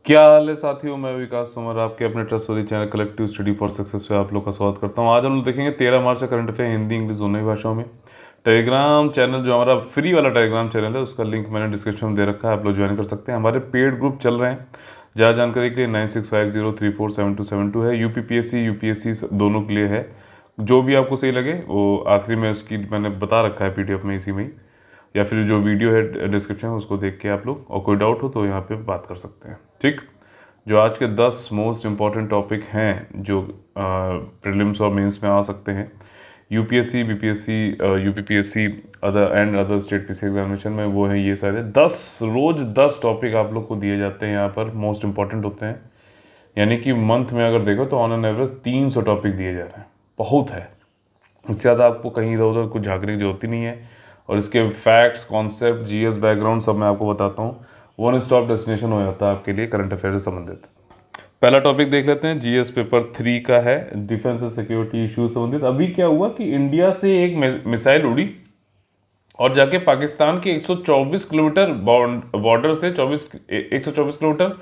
क्या हाल है साथियों। मैं विकास तोमर आपके अपने trustworthy channel collective study for success पे आप लोग का स्वागत करता हूं। आज हम लोग देखेंगे 13 मार्च से करंट अफेयर हिंदी इंग्लिश दोनों ही भाषाओं में। टेलीग्राम चैनल जो हमारा फ्री वाला टेलीग्राम चैनल है उसका लिंक मैंने डिस्क्रिप्शन में दे रखा है, आप लोग ज्वाइन कर सकते हैं। हमारे पेड ग्रुप चल रहे हैं, ज़्यादा जानकारी के लिए 9650347272 है। यूपीपीएससी दोनों के लिए है। जो भी आपको सही लगे वो आखिरी में उसकी मैंने बता रखा है पीडीएफ में इसी में ही, या फिर जो वीडियो है डिस्क्रिप्शन में उसको देख के आप लोग, और कोई डाउट हो तो यहाँ पे बात कर सकते हैं। ठीक, जो आज के 10 मोस्ट इम्पॉर्टेंट टॉपिक हैं जो प्रीलिम्स और मेंस में आ सकते हैं, UPSC BPSC UPPSC other state PC examination में, वो है ये सारे 10 रोज 10 टॉपिक आप लोग को दिए जाते हैं। यहाँ पर मोस्ट इंपॉर्टेंट होते हैं, यानी कि मंथ में अगर देखो तो ऑन एन एवरेज 300 टॉपिक दिए जा रहे हैं। बहुत है, इससे ज़्यादा आपको कहीं इधर उधर कुछ झांकने की जरूरत ही नहीं है। और इसके फैक्ट्स, कॉन्सेप्ट, जीएस बैकग्राउंड सब मैं आपको बताता हूँ। वन स्टॉप डेस्टिनेशन हो जाता है आपके लिए करंट अफेयर से संबंधित। पहला टॉपिक देख लेते हैं, जीएस पेपर 3 का है, डिफेंस एंड सिक्योरिटी इश्यूज संबंधित। अभी क्या हुआ कि इंडिया से एक मिसाइल उड़ी और जाके पाकिस्तान के 124 किलोमीटर बॉर्डर से 124 किलोमीटर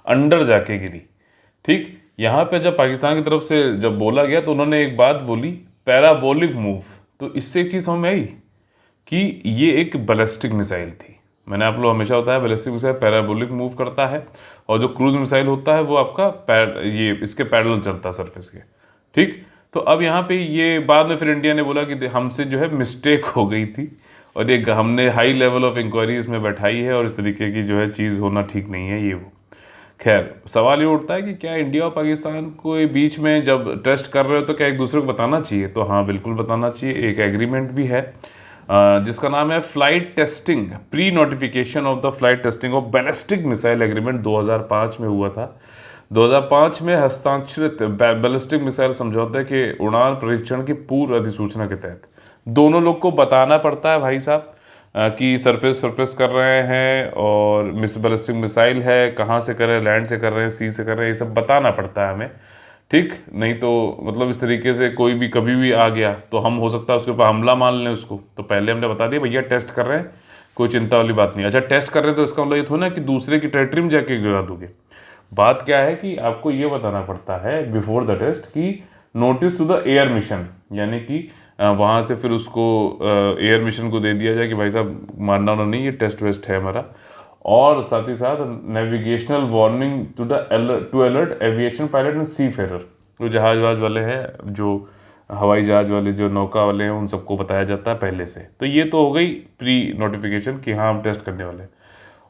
अंडर जाके गिरी। ठीक, यहाँ पे जब पाकिस्तान की तरफ से जब बोला गया तो उन्होंने एक बात बोली, पैराबोलिक मूव। तो इससे एक चीज़ समझ में आई कि ये एक बैलिस्टिक मिसाइल थी। मैंने आप लोग हमेशा बताया बैलिस्टिक मिसाइल पैराबोलिक मूव करता है, और जो क्रूज मिसाइल होता है वो आपका ये इसके पैरेलल चलता है सरफेस के। ठीक, तो अब यहाँ पे ये बाद में फिर इंडिया ने बोला कि हमसे जो है मिस्टेक हो गई थी, और ये हमने हाई लेवल ऑफ इंक्वायरी इसमें बैठाई है, और इस तरीके की जो है चीज़ होना ठीक नहीं है ये वो। खैर, सवाल ये उठता है कि क्या इंडिया और पाकिस्तान को बीच में जब टेस्ट कर रहे हो तो क्या एक दूसरे को बताना चाहिए? तो हाँ, बिल्कुल बताना चाहिए। एक एग्रीमेंट भी है जिसका नाम है flight testing, pre notification of the flight testing of ballistic missile agreement 2005 में हुआ था। 2005 में हस्ताक्षरित बैलिस्टिक मिसाइल समझौते के उड़ान परीक्षण की पूर्व अधिसूचना के तहत दोनों लोग को बताना पड़ता है भाई साहब कि सरफेस कर रहे हैं, और बैलिस्टिक मिसाइल है, कहाँ से कर रहे हैं, लैंड से कर रहे हैं, सी से कर रहे हैं, ये सब बताना पड़ता है हमें। ठीक, नहीं तो मतलब इस तरीके से कोई भी कभी भी आ गया तो हम हो सकता है उसके ऊपर हमला मान लें उसको। तो पहले हमने बता दिया भैया टेस्ट कर रहे हैं, कोई चिंता वाली बात नहीं। अच्छा, टेस्ट कर रहे हैं तो इसका मतलब ये थोड़ा ना कि दूसरे की टेरिटरी में जाके गिरा दोगे। बात क्या है कि आपको ये बताना पड़ता है बिफोर द टेस्ट कि notice to the air mission, यानी कि वहाँ से फिर उसको एयर मिशन को दे दिया जाए कि भाई साहब मारना वारना नहीं, ये टेस्ट वेस्ट है हमारा। और साथ ही साथ navigational warning to alert aviation pilot and seafarer, जो जहाज वहाज वाले हैं, जो हवाई जहाज वाले, जो नौका वाले हैं, उन सबको बताया जाता है पहले से। तो ये तो हो गई प्री नोटिफिकेशन कि हाँ हम टेस्ट करने वाले हैं।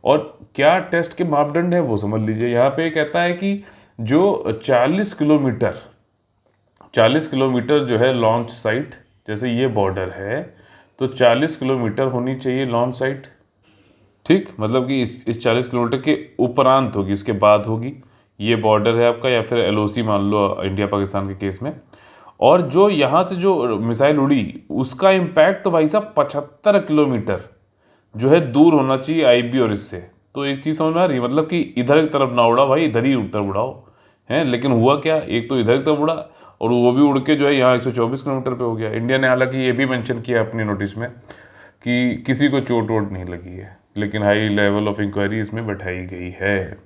और क्या टेस्ट के मापदंड है वो समझ लीजिए। यहाँ पे कहता है कि जो 40 किलोमीटर जो है लॉन्च साइट, जैसे ये बॉर्डर है तो 40 किलोमीटर होनी चाहिए लॉन्च साइट। ठीक, मतलब कि इस 40 किलोमीटर के उपरांत होगी, इसके बाद होगी। ये बॉर्डर है आपका, या फिर एलओसी मान लो इंडिया पाकिस्तान के केस में। और जो यहाँ से जो मिसाइल उड़ी उसका इम्पैक्ट तो भाई साहब 75 किलोमीटर जो है दूर होना चाहिए आईबी और इससे। तो एक चीज़ समझ में आ रही है, मतलब कि इधर की तरफ ना उड़ा भाई, इधर ही उतर उड़ाओ है। लेकिन हुआ क्या, एक तो इधर की तरफ उड़ा और वो भी उड़ के जो है यहाँ 124 किलोमीटर पे हो गया। इंडिया ने हालांकि ये भी मेंशन किया अपनी नोटिस में कि किसी को चोट वोट नहीं लगी है, लेकिन हाई लेवल ऑफ इंक्वायरी इसमें बैठाई गई है।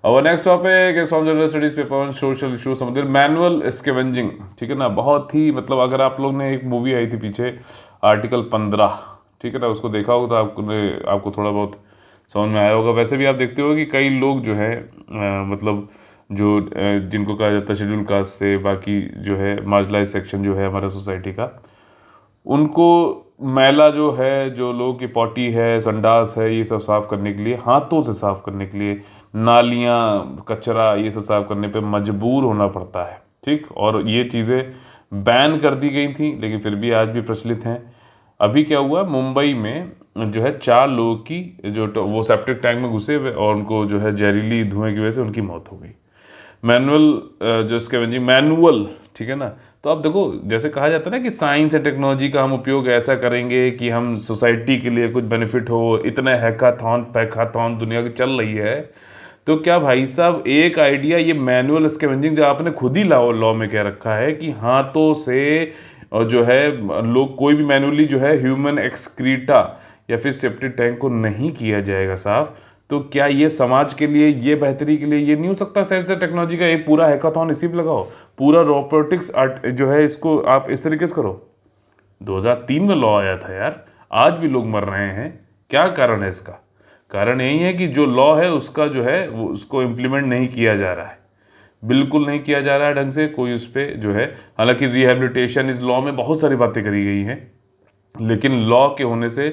और next topic is from general studies paper social issue संबंधित मैनुअल स्कैवेंजिंग। ठीक है ना, बहुत ही मतलब अगर आप लोग ने एक मूवी आई थी पीछे आर्टिकल 15, ठीक है ना, उसको देखा होगा तो आपको थोड़ा बहुत समझ में आया होगा। वैसे भी आप देखते हो कि कई लोग जो है मतलब जो जिनको कहा जाता है शेड्यूल कास्ट से, बाकी जो है मार्जिनलाइज सेक्शन जो है हमारा सोसाइटी का, उनको मैला जो है, जो लोगों की पॉटी है, संडास है, ये सब साफ़ करने के लिए, हाथों से साफ़ करने के लिए, नालियाँ, कचरा, ये सब साफ़ करने पे मजबूर होना पड़ता है। ठीक, और ये चीज़ें बैन कर दी गई थी लेकिन फिर भी आज भी प्रचलित हैं। अभी क्या हुआ, मुंबई में जो है 4 लोगों की जो वो सेप्टिक टैंक में घुसे हुए और उनको जो है जहरीली धुएं की वजह से उनकी मौत हो गई। मैनुअल जो स्कैवेंजिंग मैनुअल, ठीक है ना। तो अब देखो, जैसे कहा जाता है ना कि साइंस एंड टेक्नोलॉजी का हम उपयोग ऐसा करेंगे कि हम सोसाइटी के लिए कुछ बेनिफिट हो। इतने हैकाथॉन पैकाथॉन दुनिया की चल रही है, तो क्या भाई साहब एक आइडिया ये मैनुअल स्कैवेंजिंग जो आपने खुद ही लॉ में कह रखा है कि हाथों से और जो है लोग कोई भी मैनुअली जो है ह्यूमन एक्सक्रीटा या फिर सेप्टिक टैंक को नहीं किया जाएगा साफ, तो क्या ये समाज के लिए, ये बेहतरी के लिए ये नहीं हो सकता साइंस एंड टेक्नोलॉजी का एक पूरा हैकाथॉन इसी पे लगाओ, पूरा रोबोटिक्स जो है इसको आप इस तरीके से करो। 2003 में लॉ आया था यार, आज भी लोग मर रहे हैं। क्या कारण है इसका? कारण यही है कि जो लॉ है उसका जो है वो उसको इम्प्लीमेंट नहीं किया जा रहा है, बिल्कुल नहीं किया जा रहा है ढंग से। कोई उस पर जो है, हालांकि रिहेबिलिटेशन इस लॉ में बहुत सारी बातें करी गई हैं, लेकिन लॉ के होने से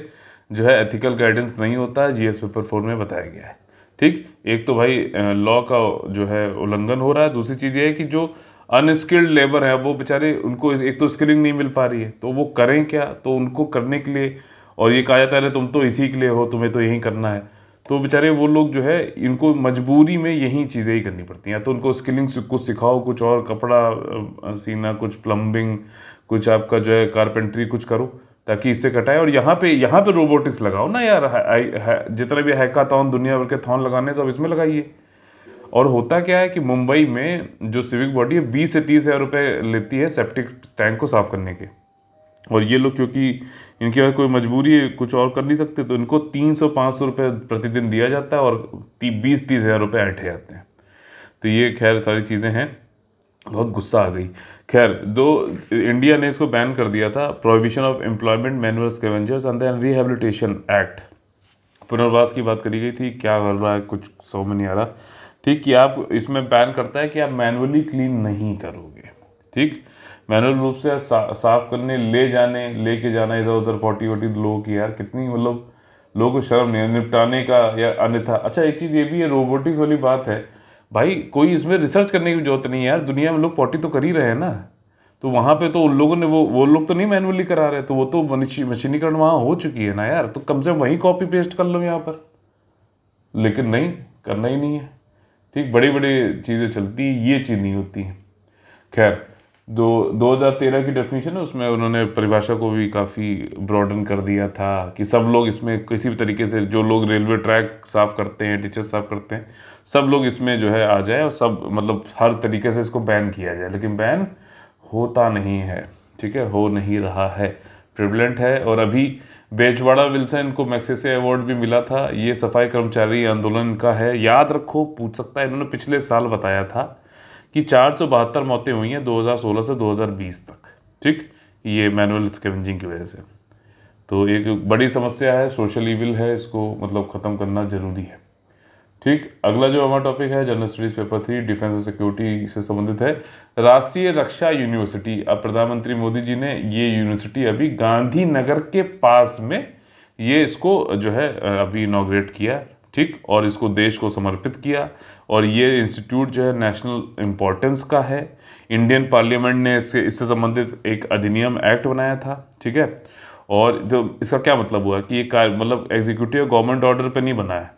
जो है एथिकल गाइडेंस नहीं होता है, जीएस पेपर 4 में बताया गया है। ठीक, एक तो भाई लॉ का जो है उल्लंघन हो रहा है, दूसरी चीज़ ये है कि जो अनस्किल्ड लेबर है वो बेचारे, उनको एक तो स्किलिंग नहीं मिल पा रही है, तो वो करें क्या? तो उनको करने के लिए, और ये कहा जाता है तुम तो इसी के लिए हो, तुम्हें तो यही करना है, तो बेचारे वो लोग जो है इनको मजबूरी में यही चीज़ें ही करनी पड़ती हैं। तो उनको स्किलिंग कुछ सिखाओ, कुछ और कपड़ा सीना, कुछ प्लम्बिंग, कुछ आपका जो है कारपेंट्री कुछ करो, ताकि इससे कटाए। और यहाँ पे रोबोटिक्स लगाओ ना यार, जितना भी हैकाथॉन दुनिया भर के थॉन लगाने सब इसमें लगाइए। और होता क्या है कि मुंबई में जो सिविक बॉडी है 20 से 30 हज़ार रुपये लेती है सेप्टिक टैंक को साफ करने के, और ये लोग चूँकि इनके पास कोई मजबूरी है, कुछ और कर नहीं सकते, तो इनको 300-500 रुपये प्रतिदिन दिया जाता है और 20-30 हज़ार रुपये ऐंठे जाते हैं। तो ये खैर सारी चीज़ें हैं, बहुत गुस्सा आ गई। खैर, इंडिया ने इसको बैन कर दिया था, prohibition of employment manual scavengers and the rehabilitation act, पुनर्वास की बात करी गई थी। क्या कर रहा है कुछ समझ में नहीं आ रहा। ठीक, कि आप इसमें बैन करता है कि आप मैनुअली क्लीन नहीं करोगे। ठीक, मैनुअल रूप से साफ करने लेके जाना इधर उधर पॉटी वोटी लोगों की, यार कितनी मतलब लोगों को शर्म नहीं है निपटाने का या अन्यथा। अच्छा, एक चीज़ ये भी है, रोबोटिक्स वाली बात है भाई, कोई इसमें रिसर्च करने की जरूरत नहीं है यार, दुनिया में लोग पॉटी तो कर ही रहे हैं ना, तो वहाँ पे तो उन लोगों ने वो लोग तो नहीं मैनुअली करा रहे, तो वो तो मशीनीकरण वहाँ हो चुकी है ना यार, तो कम से कम वहीं कॉपी पेस्ट कर लो यहाँ पर। लेकिन नहीं, करना ही नहीं है। ठीक, बड़ी बड़ी चीज़ें चलती हैं, ये चीज़ नहीं होती है। खैर, 2013 की डेफिनेशन है, उसमें उन्होंने परिभाषा को भी काफ़ी ब्रॉडन कर दिया था कि सब लोग इसमें किसी भी तरीके से, जो लोग रेलवे ट्रैक साफ़ करते हैं, टीचर्स साफ़ करते हैं, सब लोग इसमें जो है आ जाए, और सब मतलब हर तरीके से इसको बैन किया जाए। लेकिन बैन होता नहीं है, ठीक है, हो नहीं रहा है, प्रिवलेंट है। और अभी बेजवाड़ा विल्सन को मैग्सेसे अवार्ड भी मिला था, ये सफाई कर्मचारी आंदोलन का है, याद रखो, पूछ सकता है। इन्होंने पिछले साल बताया था कि 472 मौतें हुई हैं 2016 से 2020 तक। ठीक, ये मैनुअल स्कैवेंजिंग की वजह से, तो एक बड़ी समस्या है, सोशल इविल है, इसको मतलब ख़त्म करना जरूरी है। ठीक, अगला जो हमारा टॉपिक है general studies paper 3 defence and security से संबंधित है, राष्ट्रीय रक्षा यूनिवर्सिटी। अब प्रधानमंत्री मोदी जी ने ये यूनिवर्सिटी अभी गांधीनगर के पास में ये इसको जो है अभी इनॉग्रेट किया। ठीक, और इसको देश को समर्पित किया, और ये इंस्टीट्यूट जो है नेशनल इम्पोर्टेंस का है। इंडियन पार्लियामेंट ने इससे संबंधित एक अधिनियम एक्ट बनाया था। ठीक है, और जो इसका क्या मतलब हुआ कि ये मतलब एग्जीक्यूटिव गवर्नमेंट ऑर्डर पे नहीं बना है,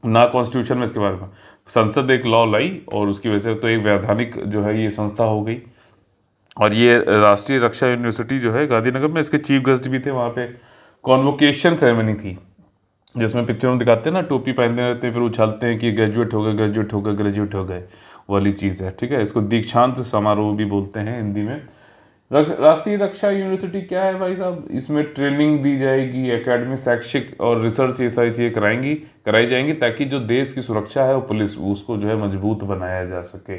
ना कॉन्स्टिट्यूशन में इसके बारे में, संसद एक लॉ लाई और उसकी वजह से तो एक वैधानिक जो है ये संस्था हो गई। और ये राष्ट्रीय रक्षा यूनिवर्सिटी जो है गांधीनगर में, इसके चीफ गेस्ट भी थे, वहाँ पे कॉन्वोकेशन सेरेमनी थी, जिसमें पिक्चर में दिखाते हैं ना, टोपी पहनते रहते हैं, फिर उछालते हैं कि ग्रेजुएट हो गए, ग्रेजुएट हो गए, ग्रेजुएट हो गए, वाली चीज़ है। ठीक है, इसको दीक्षांत समारोह भी बोलते हैं हिंदी में। राष्ट्रीय रक्षा यूनिवर्सिटी क्या है भाई साहब, इसमें ट्रेनिंग दी जाएगी, एकेडमिक, शैक्षिक और रिसर्च, ये सारी चीज़ें कराई जाएंगी, ताकि जो देश की सुरक्षा है वो पुलिस, उसको जो है मजबूत बनाया जा सके।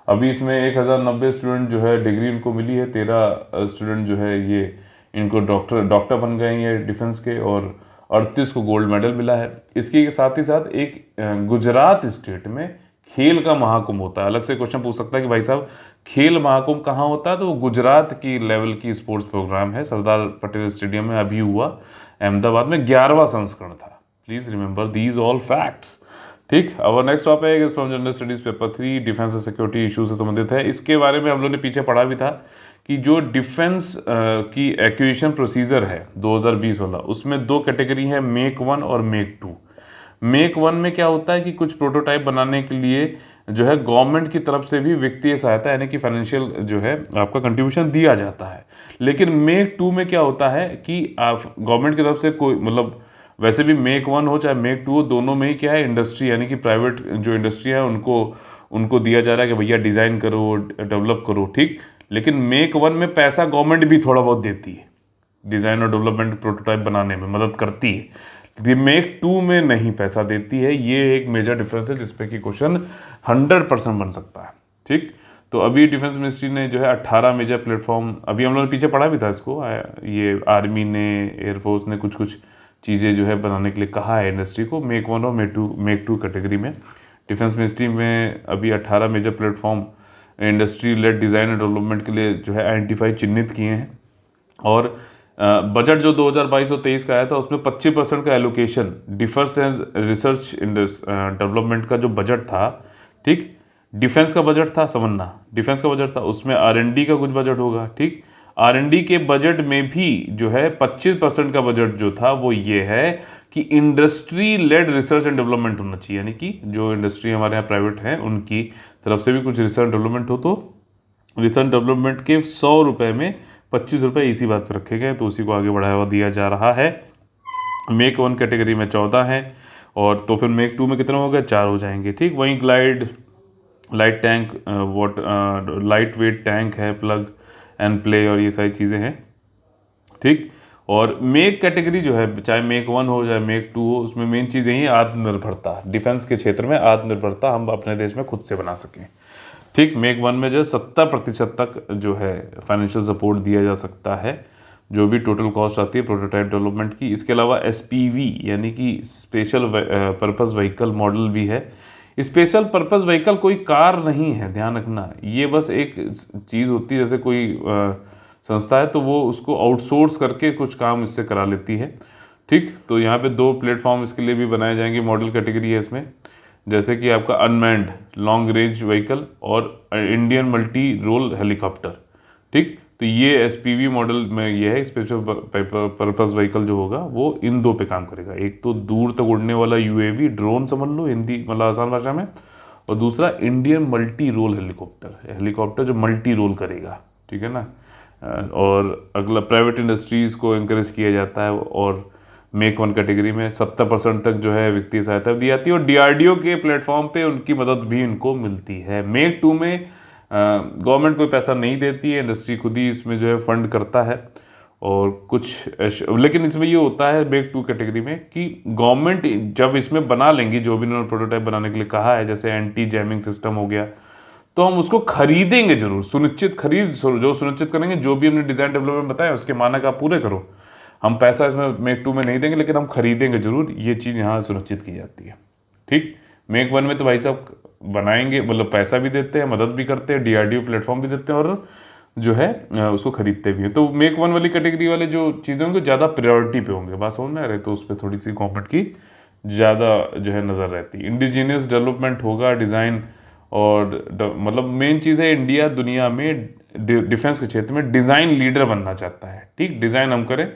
अभी इसमें 1090 स्टूडेंट जो है डिग्री इनको मिली है, 13 स्टूडेंट जो है ये इनको डॉक्टर बन गए हैं ये डिफेंस के, और 38 को गोल्ड मेडल मिला है। इसके साथ ही साथ एक गुजरात स्टेट में खेल का महाकुंभ होता है। अलग से क्वेश्चन पूछ सकता है कि भाई साहब खेल महाकुंभ कहाँ होता है, तो वो गुजरात की लेवल की स्पोर्ट्स प्रोग्राम है, सरदार पटेल स्टेडियम में अभी हुआ, अहमदाबाद में 11वां संस्करण था। Please remember these all facts. ठीक, अब next topic is from general studies paper 3 defence and security issue से संबंधित है। इसके बारे में हम लोग ने पीछे पढ़ा भी था कि जो डिफेंस की एक्विजिशन प्रोसीजर है 2020 वाला, उसमें 2 कैटेगरी है, मेक 1 और मेक 2। मेक 1 में क्या होता है कि कुछ प्रोटोटाइप बनाने के लिए जो है गवर्नमेंट की तरफ से भी वित्तीय सहायता यानी कि फाइनेंशियल जो है आपका कंट्रीब्यूशन दिया जाता है। लेकिन मेक 2 में क्या होता है कि आप गवर्नमेंट की तरफ से कोई मतलब, वैसे भी मेक 1 हो चाहे मेक 2 हो, दोनों में ही क्या है, इंडस्ट्री यानी कि प्राइवेट जो इंडस्ट्री है उनको दिया जा रहा है कि भैया डिज़ाइन करो, डेवलप करो। ठीक, लेकिन मेक 1 में पैसा गवर्नमेंट भी थोड़ा बहुत देती है, डिज़ाइन और डेवलपमेंट प्रोटोटाइप बनाने में मदद करती है। मेक 2 में नहीं पैसा देती है। ये एक मेजर डिफरेंस है जिसपे कि क्वेश्चन 100% बन सकता है। ठीक, तो अभी डिफेंस मिनिस्ट्री ने जो है 18 मेजर प्लेटफॉर्म, अभी हम लोगों ने पीछे पढ़ा भी था इसको, ये आर्मी ने, एयरफोर्स ने कुछ कुछ चीज़ें जो है बनाने के लिए कहा है इंडस्ट्री को, मेक 1 और मेक टू कैटेगरी में। डिफेंस मिनिस्ट्री में अभी 18 major platform industry led design and development के लिए जो है आइडेंटिफाई, चिन्हित किए हैं। और बजट जो 2022 और 23 का आया था उसमें 25% का allocation defence and research development का जो बजट था, ठीक, डिफेंस का बजट था, समझना, डिफेंस का बजट था, उसमें R&D का कुछ बजट होगा। ठीक, R&D के बजट में भी जो है 25% का बजट जो था वो ये है कि industry led research and development होना चाहिए, यानी कि जो इंडस्ट्री हमारे यहाँ प्राइवेट है उनकी तरफ से भी कुछ रिसर्च डेवलपमेंट हो, तो रिसर्च डेवलपमेंट के 100 रुपये में 25 रुपये इसी बात पर रखे गए, तो उसी को आगे बढ़ावा दिया जा रहा है। मेक 1 कैटेगरी में 14 है, और तो फिर मेक 2 में कितने हो गए, 4 हो जाएंगे। ठीक, वहीं glide, light tank, light weight tank है, प्लग एंड प्ले, और ये सारी चीज़ें हैं। ठीक, और मेक कैटेगरी जो है, चाहे मेक 1 हो चाहे मेक 2 हो, उसमें मेन चीज़ यही है आत्मनिर्भरता। डिफेंस के क्षेत्र में आत्मनिर्भरता हम अपने देश में खुद से बना सकें। ठीक, मेक 1 में जो 70% तक जो है फाइनेंशियल सपोर्ट दिया जा सकता है, जो भी टोटल कॉस्ट आती है प्रोटोटाइप डेवलपमेंट की। इसके अलावा SPV यानी कि स्पेशल पर्पस व्हीकल मॉडल भी है। स्पेशल पर्पस व्हीकल कोई कार नहीं है, ध्यान रखना, ये बस एक चीज़ होती है, जैसे कोई संस्था है तो वो उसको आउटसोर्स करके कुछ काम इससे करा लेती है। ठीक, तो यहाँ पे 2 प्लेटफॉर्म इसके लिए भी बनाए जाएंगे, मॉडल कैटेगरी है इसमें, जैसे कि आपका अनमैन्ड लॉन्ग रेंज व्हीकल और इंडियन मल्टी रोल हेलीकॉप्टर। ठीक, तो ये SPV मॉडल में ये है, स्पेशल पर्पस व्हीकल जो होगा वो इन 2 पे काम करेगा। एक तो दूर तक उड़ने वाला UAV ड्रोन समझ लो, हिंदी मतलब आसान भाषा में, और दूसरा Indian multi role helicopter, helicopter जो मल्टी रोल करेगा। ठीक है ना, और अगला प्राइवेट इंडस्ट्रीज़ को इंकरेज किया जाता है, और मेक 1 कैटेगरी में 70% तक जो है वित्तीय सहायता दी जाती है, और DRDO के प्लेटफॉर्म पे उनकी मदद भी इनको मिलती है। मेक 2 में गवर्नमेंट कोई पैसा नहीं देती है, इंडस्ट्री खुद ही इसमें जो है फंड करता है, और कुछ लेकिन इसमें ये होता है मेक 2 कैटेगरी में कि गवर्नमेंट जब इसमें बना लेंगी, जो भी उन्होंने प्रोटोटाइप बनाने के लिए कहा है, जैसे एंटी जैमिंग सिस्टम हो गया, तो हम उसको खरीदेंगे जरूर, सुनिश्चित खरीद, जो सुनिश्चित करेंगे, जो भी हमने डिज़ाइन डेवलपमेंट बताया उसके मानक आप पूरे करो, हम पैसा इसमें मेक 2 में नहीं देंगे, लेकिन हम खरीदेंगे जरूर, ये चीज़ यहाँ सुनिश्चित की जाती है। ठीक, मेक 1 में तो भाई साहब बनाएंगे, मतलब पैसा भी देते हैं, मदद भी करते हैं, DRDO प्लेटफॉर्म भी देते हैं, और जो है उसको खरीदते भी हैं। तो मेक 1 वाली कैटेगरी वाले जो चीज़ें होंगे ज़्यादा प्रायोरिटी पे होंगे, बात समझ में आ रही है, तो उस पर थोड़ी सी गवर्नमेंट की ज़्यादा जो है नज़र रहती है। इंडिजीनियस डेवलपमेंट होगा, डिज़ाइन, और मतलब मेन चीज़ है, इंडिया दुनिया में डिफेंस के क्षेत्र में डिज़ाइन लीडर बनना चाहता है। ठीक, डिज़ाइन हम करें,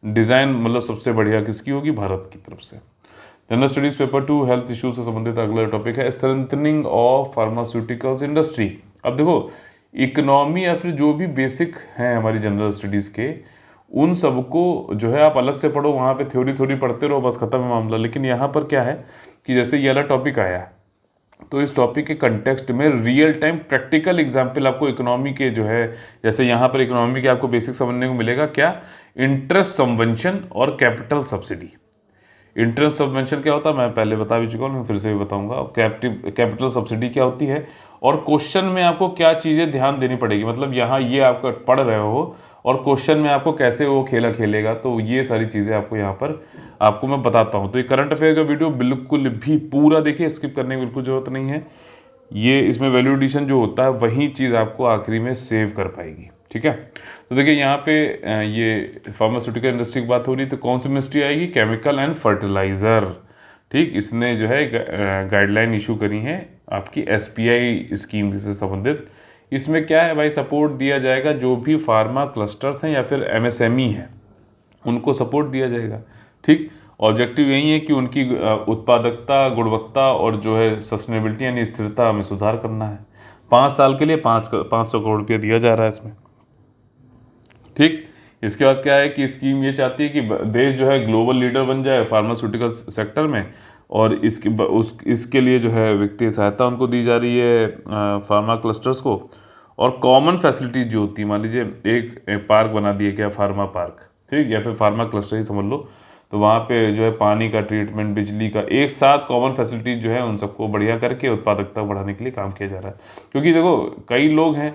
डिज़ाइन मतलब सबसे बढ़िया किसकी होगी, भारत की तरफ से। General studies paper 2 health issue से संबंधित अगला टॉपिक है स्ट्रेंथनिंग ऑफ फार्मास्यूटिकल्स इंडस्ट्री। अब देखो, इकोनॉमी या फिर जो भी बेसिक हैं हमारी जनरल स्टडीज़ के, उन सबको जो है आप अलग से पढ़ो, वहाँ पे थ्योरी थ्योरी पढ़ते रहो, बस खत्म है मामला। लेकिन यहाँ पर क्या है कि जैसे ये वाला टॉपिक आया, तो इस टॉपिक के कंटेक्स्ट में रियल टाइम प्रैक्टिकल एग्जाम्पल आपको इकोनॉमी के जो है, जैसे यहाँ पर इकोनॉमी के आपको बेसिक समझने को मिलेगा, क्या, इंटरेस्ट सबवेंशन और कैपिटल सब्सिडी। इंटरेस्ट सबवेंशन क्या होता है मैं पहले बता भी चुका हूँ, मैं फिर से भी बताऊंगा। कैपिटल सब्सिडी क्या होती है, और क्वेश्चन में आपको क्या चीज़ें ध्यान देनी पड़ेगी, मतलब यहाँ ये आपका पढ़ रहे हो और क्वेश्चन में आपको कैसे वो खेला खेलेगा, तो ये सारी चीज़ें आपको यहाँ पर आपको मैं बताता हूँ। तो ये करंट अफेयर का वीडियो बिल्कुल भी पूरा देखिए, स्किप करने की बिल्कुल ज़रूरत नहीं है। ये इसमें वैल्यू एडिशन जो होता है वही चीज़ आपको आखिरी में सेव कर पाएगी। ठीक है, तो देखिए यहाँ पे ये फार्मास्यूटिकल इंडस्ट्री की बात हो रही, तो कौन सी इंडस्ट्री आएगी, केमिकल एंड फर्टिलाइज़र। ठीक, इसने जो है गाइडलाइन इशू करी है आपकी SPI स्कीम से संबंधित। इसमें क्या है भाई, सपोर्ट दिया जाएगा जो भी फार्मा क्लस्टर्स हैं या फिर MSME हैं, उनको सपोर्ट दिया जाएगा। ठीक, ऑब्जेक्टिव यही है कि उनकी उत्पादकता, गुणवत्ता और जो है सस्टेनेबिलिटी यानी स्थिरता में सुधार करना है। 5 साल के लिए 500 करोड़ रुपया दिया जा रहा है इसमें। ठीक, इसके बाद क्या है कि स्कीम ये चाहती है कि देश जो है ग्लोबल लीडर बन जाए फार्मास्यूटिकल सेक्टर में, और इसके लिए जो है वित्तीय सहायता उनको दी जा रही है फार्मा क्लस्टर्स को। और कॉमन फैसिलिटीज जो होती है, मान लीजिए एक पार्क बना दिया गया, फार्मा पार्क, ठीक, या फिर फार्मा क्लस्टर ही समझ लो, तो वहाँ पे जो है पानी का ट्रीटमेंट, बिजली का, एक साथ कॉमन फैसिलिटीज जो है उन सबको बढ़िया करके उत्पादकता बढ़ाने के लिए काम किया जा रहा है। क्योंकि देखो कई लोग हैं,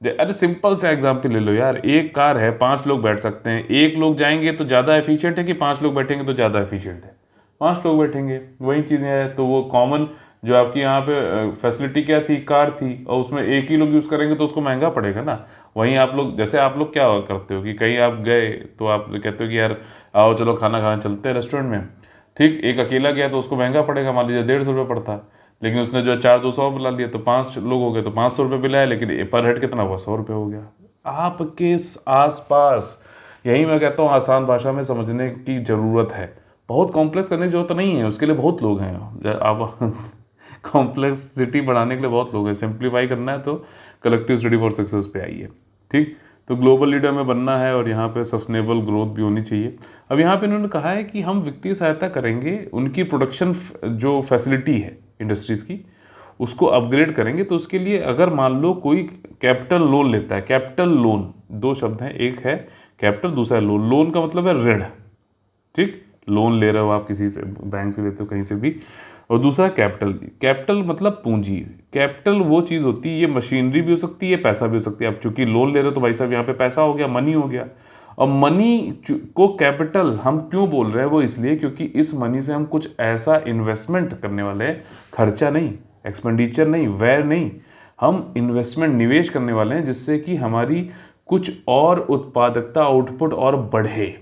अरे सिंपल सा एग्जाम्पल ले लो यार, एक कार है 5 लोग बैठ सकते हैं, एक लोग जाएंगे तो ज़्यादा एफिशिएंट है कि 5 लोग बैठेंगे तो ज़्यादा एफिशिएंट है? 5 लोग बैठेंगे, वही चीज़ें हैं। तो वो कॉमन जो आपकी यहाँ पे फैसिलिटी क्या थी, कार थी, और उसमें एक ही लोग यूज़ करेंगे तो उसको महंगा पड़ेगा ना। वहीं आप लोग, जैसे आप लोग क्या करते हो कि कहीं आप गए तो आप कहते हो कि यार आओ चलो खाना खाने चलते हैं रेस्टोरेंट में, ठीक, एक अकेला गया तो उसको महंगा पड़ेगा, मान लीजिए 150 रुपये पड़ता है, लेकिन उसने जो 4-200 बुला लिया तो 5 लोग हो गए तो 500 रुपये बिल आया, लेकिन पर हेड कितना हुआ, 100 रुपये हो गया आपके आसपास। यही मैं कहता हूँ आसान भाषा में समझने की ज़रूरत है, बहुत कॉम्प्लेक्स करने की जरूरत नहीं है, उसके लिए बहुत लोग हैं। आप कॉम्प्लेक्सिटी बढ़ाने के लिए बहुत लोग हैं, सिंप्लीफाई करना है तो कलेक्टिव स्टडी फॉर सक्सेस पे आइए, ठीक। तो ग्लोबल लीडर में बनना है और यहाँ पे सस्टेनेबल ग्रोथ भी होनी चाहिए। अब यहाँ पे इन्होंने कहा है कि हम वित्तीय सहायता करेंगे, उनकी प्रोडक्शन जो फैसिलिटी है इंडस्ट्रीज़ की उसको अपग्रेड करेंगे। तो उसके लिए अगर मान लो कोई कैपिटल लोन लेता है, कैपिटल लोन, दो शब्द हैं, एक है कैपिटल, दूसरा है लोन। लोन का मतलब है ऋण, ठीक, लोन ले रहे हो आप किसी से, बैंक से लेते हो कहीं से भी, और दूसरा कैपिटल। कैपिटल मतलब पूंजी। कैपिटल वो चीज़ होती है, ये मशीनरी भी हो सकती है, पैसा भी हो सकती है। आप चूंकि लोन ले रहे हो तो भाई साहब यहाँ पे पैसा हो गया, मनी हो गया। और मनी को कैपिटल हम क्यों बोल रहे हैं, वो इसलिए क्योंकि इस मनी से हम कुछ ऐसा इन्वेस्टमेंट करने वाले हैं, खर्चा नहीं, एक्सपेंडिचर नहीं, व्यय नहीं, हम इन्वेस्टमेंट, निवेश करने वाले हैं जिससे कि हमारी कुछ और उत्पादकता, आउटपुट और बढ़े।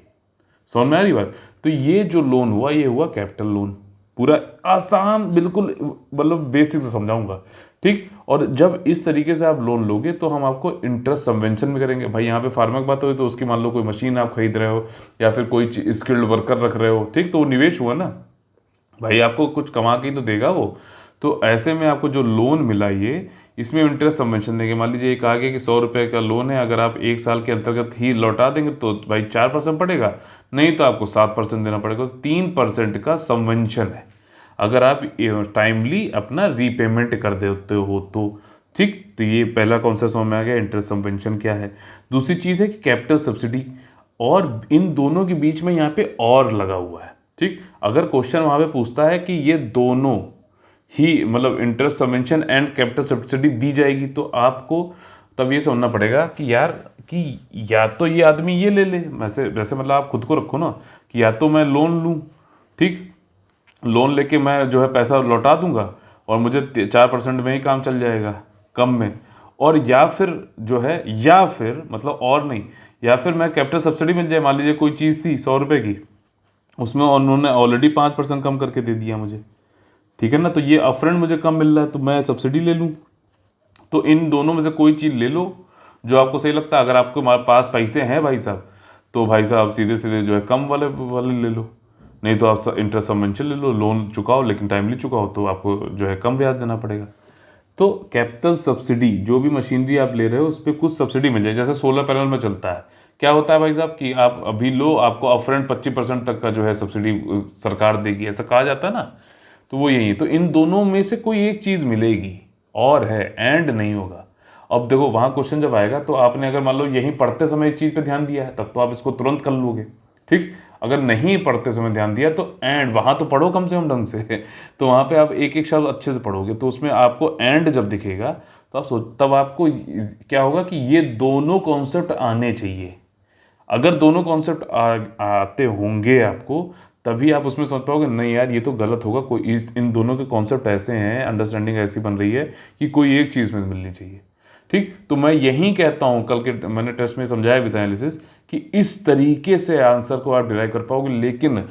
समझ में आ रही बात? तो ये जो लोन हुआ, ये हुआ कैपिटल लोन। पूरा आसान, बिल्कुल मतलब बेसिक से समझाऊंगा, ठीक। और जब इस तरीके से आप लोन लोगे तो हम आपको इंटरेस्ट सबवेंशन भी करेंगे। भाई यहाँ पे फार्मा की बात हुई तो उसकी मान लो कोई मशीन आप खरीद रहे हो या फिर कोई स्किल्ड वर्कर रख रहे हो, ठीक, तो वो निवेश हुआ ना, भाई आपको कुछ कमा के ही तो देगा वो। तो ऐसे में आपको जो लोन मिला, ये इसमें इंटरेस्ट सबवेंशन देंगे। मान लीजिए एक आगे कि 100 रुपये का लोन है, अगर आप 1 साल के अंतर्गत ही लौटा देंगे तो भाई 4% पड़ेगा, नहीं तो आपको 7% देना पड़ेगा। 3% का सबवेंशन है अगर आप टाइमली अपना रीपेमेंट कर देते हो तो, ठीक। तो ये पहला कॉन्सेप्ट समझ में आ गया, इंटरेस्ट सबवेंशन क्या है। दूसरी चीज़ है कि कैपिटल सब्सिडी, और इन दोनों के बीच में यहाँ पे और लगा हुआ है, ठीक। अगर क्वेश्चन वहाँ पे पूछता है कि ये दोनों ही मतलब interest subvention and capital subsidy दी जाएगी, तो आपको तब ये समझना पड़ेगा कि यार कि या तो ये आदमी ये ले ले, वैसे वैसे मतलब आप खुद को रखो ना कि या तो मैं लोन लूँ, ठीक, लोन लेके मैं जो है पैसा लौटा दूंगा और मुझे 4% में ही काम चल जाएगा, कम में, और या फिर जो है, या फिर मतलब और नहीं, या फिर मैं कैपिटल सब्सिडी मिल जाए। मान लीजिए कोई चीज़ थी 100 रुपये की, उसमें उन्होंने ऑलरेडी 5% कम करके दे दिया मुझे, ठीक है ना, तो ये अपफ्रंट मुझे कम मिल रहा है तो मैं सब्सिडी ले लूँ। तो इन दोनों में से कोई चीज़ ले लो जो आपको सही लगता है। अगर आपके पास पैसे हैं भाई साहब, तो भाई साहब सीधे सीधे जो है कम वाले वाले ले लो, नहीं तो आप इंटरेस्ट सबवेंशन ले लो, लोन चुकाओ लेकिन टाइमली चुकाओ, तो आपको जो है कम ब्याज देना पड़ेगा। तो कैपिटल सब्सिडी, जो भी मशीनरी आप ले रहे हो उस पर कुछ सब्सिडी मिल जाए। जैसे सोलर पैनल में चलता है, क्या होता है भाई साहब कि आप अभी लो, आपको अपफ्रंट 25% तक का जो है सब्सिडी सरकार देगी, ऐसा कहा जाता है ना। तो वो यही है। तो इन दोनों में से कोई एक चीज़ मिलेगी, और है, एंड नहीं होगा। अब देखो वहाँ क्वेश्चन जब आएगा तो आपने अगर मान लो यहीं पढ़ते समय इस चीज़ पे ध्यान दिया है तब तो आप इसको तुरंत कर लोगे, ठीक। अगर नहीं पढ़ते समय ध्यान दिया तो एंड, वहाँ तो पढ़ो कम से कम ढंग से तो वहाँ पे आप एक एक शब्द अच्छे से पढ़ोगे, तो उसमें आपको एंड जब दिखेगा तो आप तब आपको क्या होगा कि ये दोनों कॉन्सेप्ट आने चाहिए। अगर दोनों कॉन्सेप्ट आते होंगे आपको, तभी आप उसमें समझ पाओगे नहीं यार ये तो गलत होगा, कोई इन दोनों के कॉन्सेप्ट ऐसे हैं, अंडरस्टैंडिंग ऐसी बन रही है कि कोई एक चीज़ में मिलनी चाहिए, ठीक। तो मैं यही कहता हूँ, कल के मैंने टेस्ट में समझाया भी था एनालिसिस, कि इस तरीके से आंसर को आप डिराइव कर पाओगे, लेकिन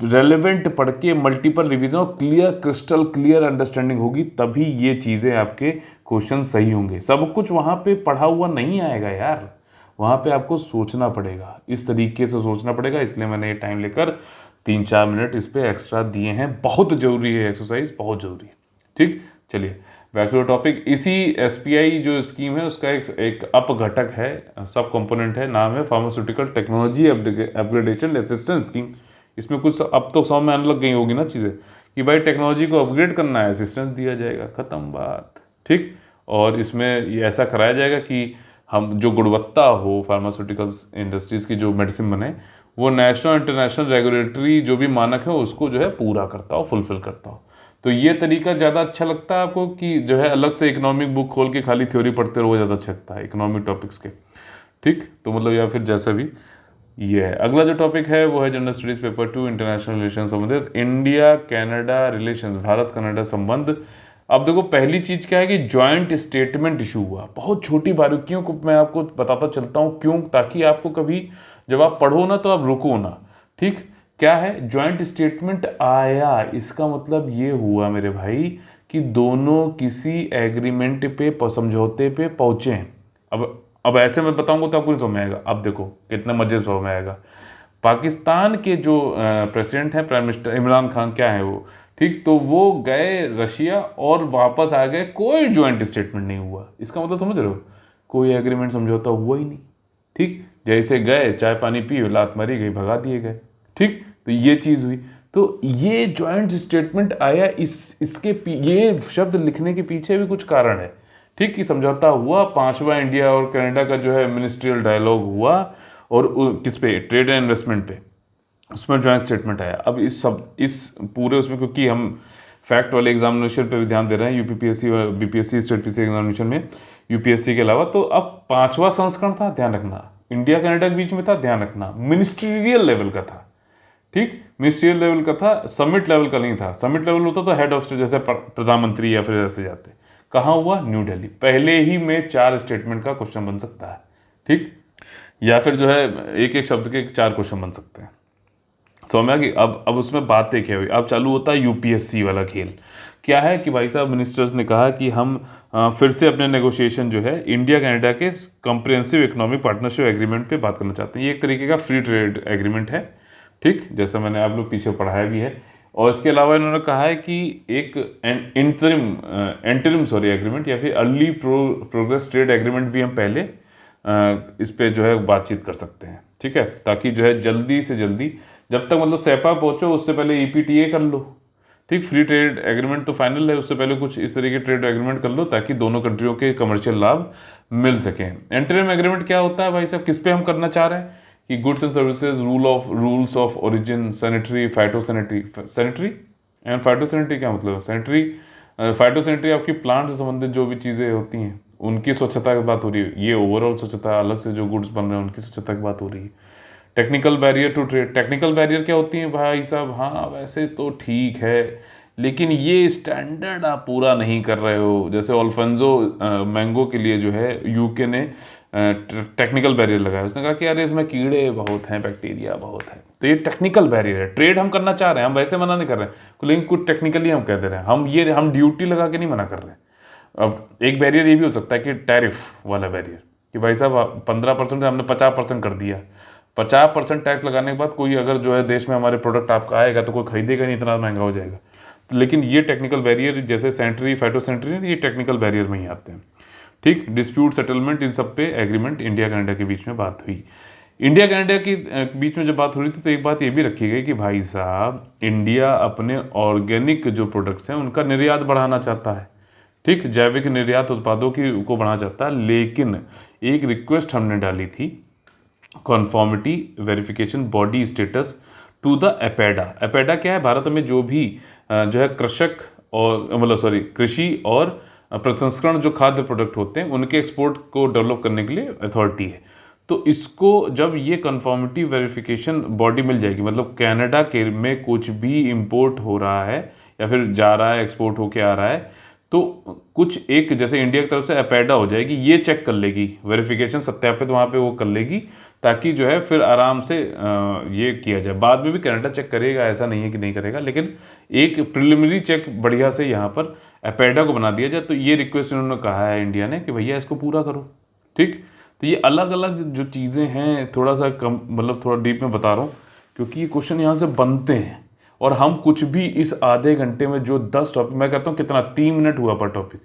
रेलेवेंट पढ़ के मल्टीपल रिवीजन और क्लियर, क्रिस्टल क्लियर अंडरस्टैंडिंग होगी, तभी ये चीज़ें आपके क्वेश्चन सही होंगे। सब कुछ वहाँ पे पढ़ा हुआ नहीं आएगा यार, वहाँ पे आपको सोचना पड़ेगा, इस तरीके से सोचना पड़ेगा। इसलिए मैंने ये टाइम लेकर 3-4 मिनट इस पर एक्स्ट्रा दिए हैं। बहुत ज़रूरी है एक्सरसाइज, बहुत ज़रूरी है, ठीक। चलिए बैक टू टॉपिक। इसी एसपीआई जो स्कीम है उसका एक अप घटक है, सब कंपोनेंट है, नाम है pharmaceutical technology upgradation assistance scheme. इसमें कुछ अब तो समझ में आने लग गई होगी ना चीज़ें कि भाई टेक्नोलॉजी को अपग्रेड करना है, असिस्टेंस दिया जाएगा, ख़त्म बात, ठीक। और इसमें ये ऐसा कराया जाएगा कि हम जो गुणवत्ता हो फार्मास्यूटिकल्स इंडस्ट्रीज़ की जो मेडिसिन बने वो नेशनल इंटरनेशनल रेगुलेटरी जो भी मानक है उसको जो है पूरा करता हो, फुलफिल करता हो। तो ये तरीका ज़्यादा अच्छा लगता है आपको कि जो है अलग से इकोनॉमिक बुक खोल के खाली थ्योरी पढ़ते रहो, ज़्यादा अच्छा लगता है इकोनॉमिक टॉपिक्स के? ठीक, तो मतलब या फिर जैसा भी ये है। अगला जो टॉपिक है वो है general studies paper 2, international relation संबंधित India Canada relation, Bharat Canada संबंध। अब देखो पहली चीज क्या है कि ज्वाइंट स्टेटमेंट इशू हुआ। बहुत छोटी बारीकियों को मैं आपको बताता चलता हूँ, क्यों, ताकि आपको कभी जब आप पढ़ो ना तो आप रुको ना। ठीक, क्या है ज्वाइंट स्टेटमेंट आया, इसका मतलब ये हुआ मेरे भाई कि दोनों किसी एग्रीमेंट पे, समझौते पे पहुंचे हैं। अब ऐसे मैं बताऊंगा तो आपको नहीं समझ में आएगा। अब देखो कितना मजे से समझ में आएगा। पाकिस्तान के जो प्रेसिडेंट हैं, प्राइम मिनिस्टर इमरान खान, क्या है वो, ठीक, तो वो गए रशिया और वापस आ गए, कोई ज्वाइंट स्टेटमेंट नहीं हुआ। इसका मतलब समझ रहे हो, कोई एग्रीमेंट समझौता हुआ ही नहीं। ठीक, जैसे गए चाय पानी पी, लात मारी गई, भगा दिए गए। ठीक, तो ये चीज़ हुई। तो ये ज्वाइंट स्टेटमेंट आया, ये शब्द लिखने के पीछे भी कुछ कारण है। ठीक, कि समझौता हुआ, 5वां इंडिया और कनाडा का जो है मिनिस्ट्रियल डायलॉग हुआ, और किस पे, ट्रेड एंड इन्वेस्टमेंट पे, उसमें ज्वाइंट स्टेटमेंट आया। अब इस पूरे उसमें, क्योंकि हम फैक्ट वाले एग्जामिनेशन पे भी ध्यान दे रहे हैं, यूपीपीएससी और बीपीएससी स्टेट पीसी एग्जामिनेशन में, यूपीएससी के अलावा, तो अब 5वां संस्करण था, ध्यान रखना, इंडिया कनाडा के बीच में था, ध्यान रखना, मिनिस्ट्रियल लेवल का था। ठीक, मिनिस्ट्रियल लेवल का था, समिट लेवल का नहीं था। समिट लेवल होता तो हेड ऑफ स्टेट जैसे प्रधानमंत्री या फिर ऐसे जाते। कहाँ हुआ, न्यू दिल्ली। पहले ही में 4 स्टेटमेंट का क्वेश्चन बन सकता है। ठीक, या फिर जो है एक एक शब्द के 4 क्वेश्चन बन सकते हैं। समझ में आ गई? अब उसमें बातें क्या हुई, अब चालू होता है यूपीएससी वाला खेल। क्या है कि भाई साहब मिनिस्टर्स ने कहा कि हम फिर से अपने नेगोशिएशन जो है इंडिया कनाडा के कॉम्प्रिहेंसिव इकोनॉमिक पार्टनरशिप एग्रीमेंट पे बात करना चाहते हैं। ये एक तरीके का फ्री ट्रेड एग्रीमेंट है। ठीक, जैसा मैंने आप लोग पीछे पढ़ाया भी है। और इसके अलावा इन्होंने कहा है कि एक एंटरिम एग्रीमेंट या फिर अर्ली प्रोग्रेस ट्रेड एग्रीमेंट भी हम पहले इस पे जो है बातचीत कर सकते हैं। ठीक है, ताकि जो है जल्दी से जल्दी, जब तक मतलब सेपा पहुंचो उससे पहले ईपीटीए कर लो। ठीक, फ्री ट्रेड एग्रीमेंट तो फाइनल है, उससे पहले कुछ इस तरीके ट्रेड एग्रीमेंट कर लो ताकि दोनों कंट्रियों के कमर्शियल लाभ मिल सकें। एंटरिम एग्रीमेंट क्या होता है भाई साहब, किस पे हम करना चाह रहे हैं कि goods and services, rules of origin, sanitary, sanitary and phytosanitary. क्या मतलब है सैनिटरी, फाइटोसैनिटरी आपकी प्लांट से संबंधित जो भी चीज़ें होती हैं उनकी स्वच्छता की बात हो रही है। ये ओवरऑल स्वच्छता, अलग से जो गुड्स बन रहे हैं उनकी स्वच्छता की बात हो रही है। Technical barrier to trade, technical barrier क्या होती है भाई साहब, हाँ वैसे तो ठीक है लेकिन ये स्टैंडर्ड आप पूरा नहीं कर रहे हो। जैसे अल्फांसो मैंगो के लिए जो है यूके ने टेक्निकल बैरियर लगाया। उसने कहा कि यार इसमें कीड़े बहुत हैं, बैक्टीरिया बहुत है, तो ये टेक्निकल बैरियर है। ट्रेड हम करना चाह रहे हैं, हम वैसे मना नहीं कर रहे हैं, लेकिन कुछ टेक्निकली हम कह दे रहे हैं। हम ड्यूटी लगा के नहीं मना कर रहे हैं। अब एक बैरियर ये भी हो सकता है कि टैरिफ वाला बैरियर, कि भाई साहब 15% हमने 50% कर दिया। 50% टैक्स लगाने के बाद कोई अगर जो है देश में हमारे प्रोडक्ट आपका आएगा तो कोई खरीदेगा नहीं, इतना महंगा हो जाएगा। लेकिन ये टेक्निकल बैरियर जैसे सैनिटरी, फाइटोसैनिटरी, ये टेक्निकल बैरियर में ही आते हैं। ठीक, डिस्प्यूट सेटलमेंट, इन सब पे एग्रीमेंट इंडिया कनाडा के बीच में बात हुई। इंडिया कनाडा के बीच में जब बात हो रही थी तो एक बात ये भी रखी गई कि भाई साहब इंडिया अपने ऑर्गेनिक जो प्रोडक्ट्स हैं उनका निर्यात बढ़ाना चाहता है। ठीक, जैविक निर्यात उत्पादों को बढ़ाना चाहता है, लेकिन एक रिक्वेस्ट हमने डाली थी, conformity verification body status to the APEDA. APEDA क्या है, भारत में जो भी जो है कृषि और प्रसंस्करण जो खाद्य प्रोडक्ट होते हैं उनके एक्सपोर्ट को डेवलप करने के लिए अथॉरिटी है। तो इसको जब ये कन्फर्मिटी वेरिफिकेशन बॉडी मिल जाएगी, मतलब कनाडा के में कुछ भी इंपोर्ट हो रहा है या फिर जा रहा है, एक्सपोर्ट होके आ रहा है, तो कुछ एक जैसे इंडिया की तरफ से एपेडा हो जाएगी, ये चेक कर लेगी, वेरिफिकेशन सत्यापित वहाँ पे वो कर लेगी, ताकि जो है फिर आराम से ये किया जाए। बाद में भी कनाडा चेक करेगा, ऐसा नहीं है कि नहीं करेगा, लेकिन एक प्रिलिमिनरी चेक बढ़िया से यहाँ पर एपेडा को बना दिया जाए। तो ये रिक्वेस्ट इन्होंने कहा है इंडिया ने कि भैया इसको पूरा करो। ठीक, तो ये अलग अलग जो चीज़ें हैं, थोड़ा सा कम मतलब थोड़ा डीप में बता रहा हूँ क्योंकि ये क्वेश्चन यहाँ से बनते हैं। और हम कुछ भी इस आधे घंटे में जो 10 टॉपिक, मैं कहता हूँ कितना 3 मिनट हुआ पर टॉपिक।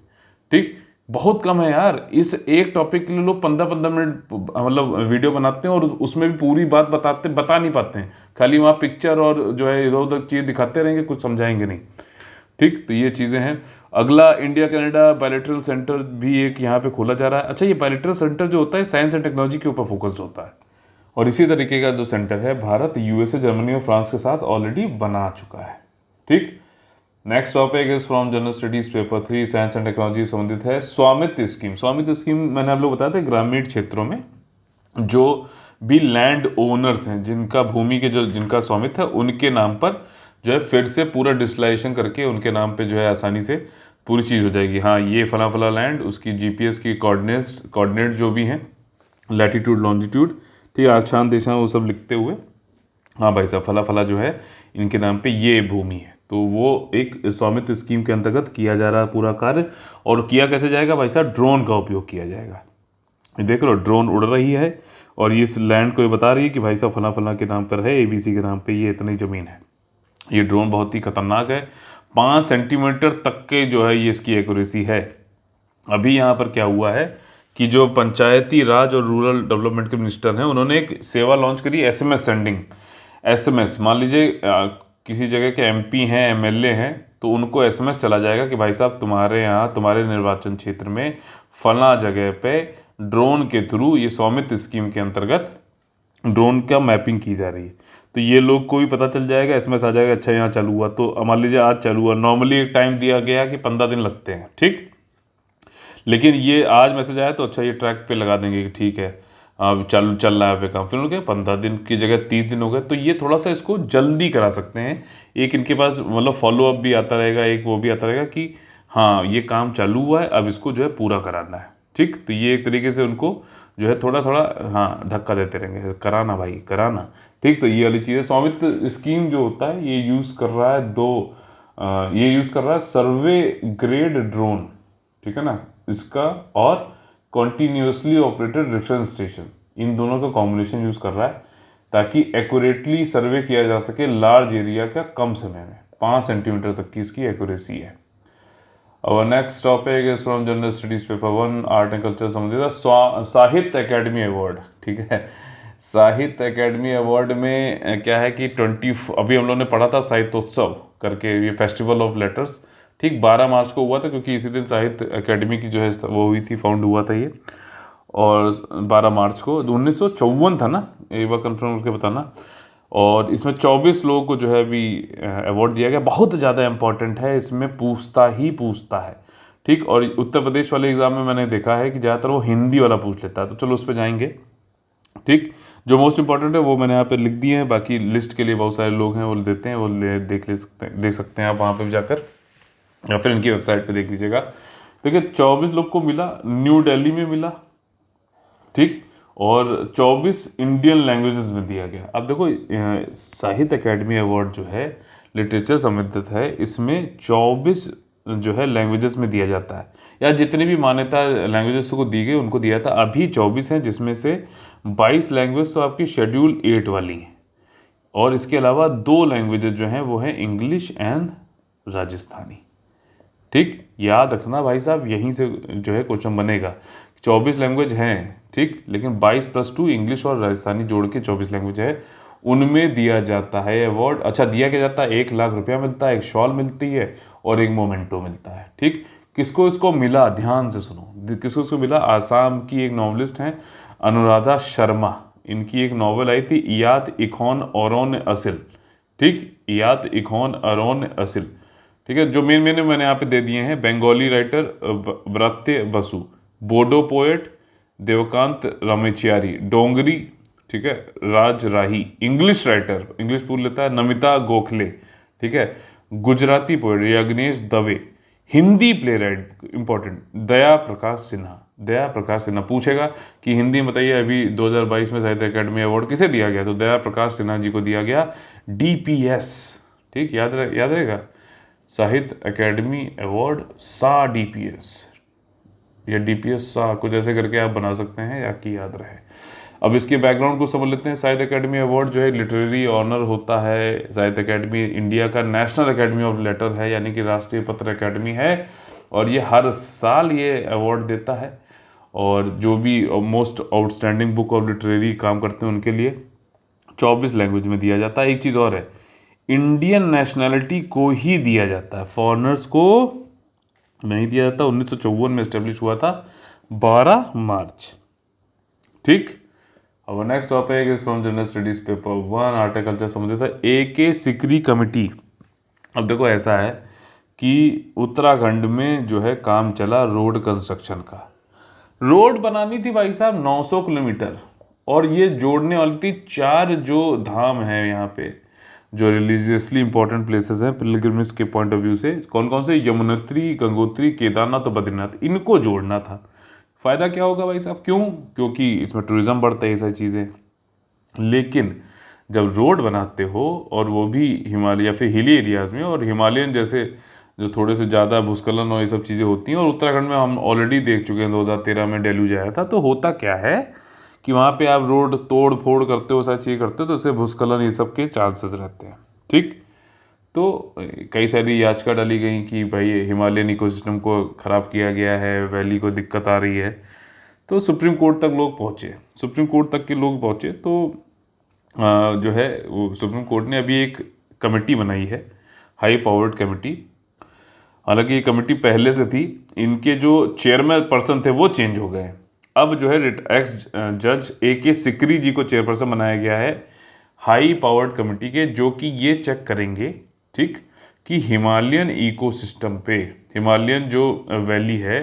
ठीक, बहुत कम है यार। इस एक टॉपिक के लिए लोग 15-15 मिनट मतलब वीडियो बनाते हैं और उसमें भी पूरी बात बता नहीं पाते हैं, खाली वहाँ पिक्चर और जो है इधर उधर चीज़ दिखाते रहेंगे, कुछ समझाएंगे नहीं। ठीक, तो ये चीज़ें हैं। अगला इंडिया कनाडा बायलैटरल सेंटर भी एक यहाँ पे खोला जा रहा है। अच्छा, ये बायलैटरल सेंटर जो होता है साइंस एंड टेक्नोलॉजी के ऊपर फोकस्ड होता है और इसी तरीके का जो सेंटर है भारत यूएसए जर्मनी और फ्रांस के साथ ऑलरेडी बना चुका है। ठीक, next topic is from general studies paper 3 science and technology संबंधित है स्वामित्व स्कीम। स्वामित्व स्कीम मैंने आप लोग बताया था ग्रामीण क्षेत्रों में जो भी लैंड ओनर्स हैं जिनका भूमि के जो जिनका स्वामित्व है उनके नाम पर जो है फिर से पूरा डिजिटलाइजेशन करके उनके नाम पे जो है आसानी से पूरी चीज़ हो जाएगी। हाँ, ये फला फला लैंड, उसकी जीपीएस की कोऑर्डिनेट जो भी हैं, लैटिट्यूड लॉन्जिट्यूड, ठीक है, अक्षांश देशांश वो सब लिखते हुए, हाँ भाई साहब फला फला जो है इनके नाम पे ये भूमि है, तो वो एक स्वामित्व स्कीम के अंतर्गत किया जा रहा है पूरा कार्य। और किया कैसे जाएगा भाई साहब, ड्रोन का उपयोग किया जाएगा। देख लो ड्रोन उड़ रही है और ये इस लैंड को ये बता रही है कि भाई साहब फला फला के नाम पर है, एबीसी के नाम पे ये इतनी ज़मीन है। ये ड्रोन बहुत ही खतरनाक है, 5 सेंटीमीटर तक के जो है ये इसकी एक्यूरेसी है। अभी यहाँ पर क्या हुआ है कि जो पंचायती राज और रूरल डेवलपमेंट के मिनिस्टर हैं उन्होंने एक सेवा लॉन्च करी, एसएमएस सेंडिंग। एसएमएस मान लीजिए किसी जगह के एमपी हैं, एमएलए हैं, तो उनको एसएमएस चला जाएगा कि भाई साहब तुम्हारे यहाँ तुम्हारे निर्वाचन क्षेत्र में फला जगह पे ड्रोन के थ्रू ये स्वामित्व स्कीम के अंतर्गत ड्रोन का मैपिंग की जा रही है। तो ये लोग को भी पता चल जाएगा, एसएमएस आ जाएगा, अच्छा यहाँ चालू हुआ। तो मान लीजिए आज चालू हुआ, नॉर्मली एक टाइम दिया गया कि 15 दिन लगते हैं, ठीक, लेकिन ये आज मैसेज आया तो अच्छा ये ट्रैक पे लगा देंगे कि ठीक है अब चल रहा है पे काम, फिर उनके 15 दिन की जगह 30 दिन हो गए। तो ये थोड़ा सा इसको जल्दी करा सकते हैं। एक इनके पास मतलब फॉलो अप भी आता रहेगा, एक वो भी आता रहेगा कि हाँ ये काम चालू हुआ है, अब इसको जो है पूरा कराना है। ठीक, तो ये एक तरीके से उनको जो है थोड़ा थोड़ा हाँ धक्का देते रहेंगे, कराना भाई कराना। ठीक, तो ये वाली चीज़ है। स्वामित्व स्कीम जो होता है ये यूज़ कर रहा है ये यूज़ कर रहा है सर्वे ग्रेड ड्रोन, ठीक है ना, इसका और कॉन्टीन्यूसली ऑपरेटेड रेफरेंस स्टेशन, इन दोनों का कॉम्बिनेशन यूज़ कर रहा है ताकि एक्यूरेटली सर्वे किया जा सके लार्ज एरिया का कम समय में। 5 सेंटीमीटर तक की इसकी एक्यूरेसी है। और next topic is from general studies paper 1 art and culture संबंधित साहित्य अकेडमी अवार्ड। ठीक है, साहित्य अकेडमी अवार्ड में क्या है कि अभी हम लोगों ने पढ़ा था साहित्योत्सव करके, ये फेस्टिवल ऑफ लेटर्स, ठीक 12 मार्च को हुआ था क्योंकि इसी दिन साहित्य अकेडमी की जो है वो हुई थी, फाउंड हुआ था ये। और 12 मार्च को 1954 था ना, एक बार कंफर्म करके बताना। और इसमें 24 लोगों को जो है अभी अवार्ड दिया गया। बहुत ज़्यादा इंपॉर्टेंट है, इसमें पूछता है। ठीक, और उत्तर प्रदेश वाले एग्ज़ाम में मैंने देखा है कि ज़्यादातर वो हिंदी वाला पूछ लेता है, तो चलो उस पर जाएंगे। ठीक, जो मोस्ट इंपॉर्टेंट है वो मैंने यहाँ पे लिख दिए हैं, बाकी लिस्ट के लिए बहुत सारे लोग हैं वो देते हैं, वो देख सकते हैं आप वहाँ पे जाकर, या फिर इनकी वेबसाइट पे देख लीजिएगा। देखिए 24 लोग को मिला, न्यू दिल्ली में मिला, ठीक, और 24 इंडियन लैंग्वेजेस में दिया गया। अब देखो साहित्य अकेडमी अवार्ड जो है लिटरेचर संबंधित है, इसमें 24 जो है लैंग्वेजेस में दिया जाता है, या जितनी भी मान्यता लैंग्वेजेस को दी गई उनको दिया था। अभी 24 हैं, जिसमें से 22 लैंग्वेज तो आपकी शेड्यूल 8 वाली हैं, और इसके अलावा 2 लैंग्वेजेस जो हैं वो हैं इंग्लिश एंड राजस्थानी। ठीक, याद रखना भाई साहब, यहीं से जो है क्वेश्चन बनेगा। 24 लैंग्वेज हैं, ठीक, लेकिन 22 + 2 इंग्लिश और राजस्थानी जोड़ के 24 लैंग्वेज है, उनमें दिया जाता है अवार्ड। अच्छा, दिया क्या जाता है, 1 लाख रुपया मिलता है, एक शॉल मिलती है और एक मोमेंटो मिलता है। ठीक, किसको इसको मिला, ध्यान से सुनो, किसको इसको मिला, आसाम की एक नॉवलिस्ट हैं अनुराधा शर्मा, इनकी एक नॉवल आई थी इयात इखॉन ओरोन असिल। ठीक, इयात इखॉन ओरोन असिल, ठीक है। जो मैंने यहाँ पे दे दिए हैं, बंगाली राइटर ब्रत्य बसु, बोडो पोएट देवकांत रामेचियारी, डोंगरी, ठीक है, Raj Rahi, English writer, English पूछ लेता है, नमिता गोखले, ठीक है, Gujarati poet Yagnesh Dave, Hindi playwright important Daya Prakash Sinha पूछेगा कि हिंदी बताइए अभी 2022 में साहित्य अकेडमी अवार्ड किसे दिया गया, तो दया प्रकाश सिन्हा जी को दिया गया, डीपीएस। ठीक, याद रहेगा, साहित्य अकेडमी अवार्ड सा डीपीएस या डीपीएस सा, कुछ ऐसे करके आप बना सकते हैं, या कि याद रहे। अब इसके बैकग्राउंड को समझ लेते हैं। साहित्य अकेडमी अवार्ड जो है लिटरेरी ऑनर होता है। साहित्य अकेडमी इंडिया का नेशनल अकेडमी ऑफ लेटर है, यानी कि राष्ट्रीय पत्र अकेडमी है, और ये हर साल ये अवार्ड देता है। और जो भी most outstanding book of literary काम करते हैं उनके लिए 24 लैंग्वेज में दिया जाता है। एक चीज़ और है, इंडियन नेशनैलिटी को ही दिया जाता है, फॉरेनर्स को नहीं दिया जाता। 1954 में एस्टेब्लिश हुआ था, 12 मार्च। ठीक, अब next topic is from general studies paper 1 आर्टिकल्चर संबंधित है ए.के. सिकरी कमेटी। अब देखो ऐसा है कि उत्तराखंड में जो है काम चला रोड कंस्ट्रक्शन का। रोड बनानी थी भाई साहब 900 किलोमीटर, और ये जोड़ने वाली थी 4 जो धाम है यहाँ पे, जो रिलीजियसली इंपॉर्टेंट प्लेसेस हैं पिलग्रिमेज के पॉइंट ऑफ व्यू से। कौन कौन से? यमुनोत्री, गंगोत्री, केदारनाथ और बद्रीनाथ, इनको जोड़ना था। फ़ायदा क्या होगा भाई साहब? क्यों? क्योंकि इसमें टूरिज्म बढ़ता है, ये सारी चीज़ें। लेकिन जब रोड बनाते हो और वो भी हिमालय या फिर हिली एरियाज़ में, और हिमालयन जैसे जो थोड़े से ज़्यादा भूस्खलन और ये सब चीज़ें होती हैं, और उत्तराखंड में हम ऑलरेडी देख चुके हैं 2013 में डेल्यूज आया था, तो होता क्या है कि वहाँ पे आप रोड तोड़ फोड़ करते हो, सारी चीज़ें करते हो, तो उससे भूस्खलन ये सब के चांसेस रहते हैं। ठीक, तो कई सारी याचिका डाली गई कि भाई हिमालयन इकोसिस्टम को ख़राब किया गया है, वैली को दिक्कत आ रही है। तो सुप्रीम कोर्ट तक लोग पहुँचे, सुप्रीम कोर्ट तक के लोग पहुँचे, तो जो है वो सुप्रीम कोर्ट ने अभी एक कमेटी बनाई है, हाई पावर्ड कमेटी। हालांकि ये कमेटी पहले से थी, इनके जो चेयरमैन पर्सन थे वो चेंज हो गए। अब जो है एक्स जज ए.के. सिकरी जी को चेयरपर्सन बनाया गया है हाई पावर्ड कमेटी के, जो कि ये चेक करेंगे, ठीक, कि हिमालयन इकोसिस्टम पे, हिमालयन जो वैली है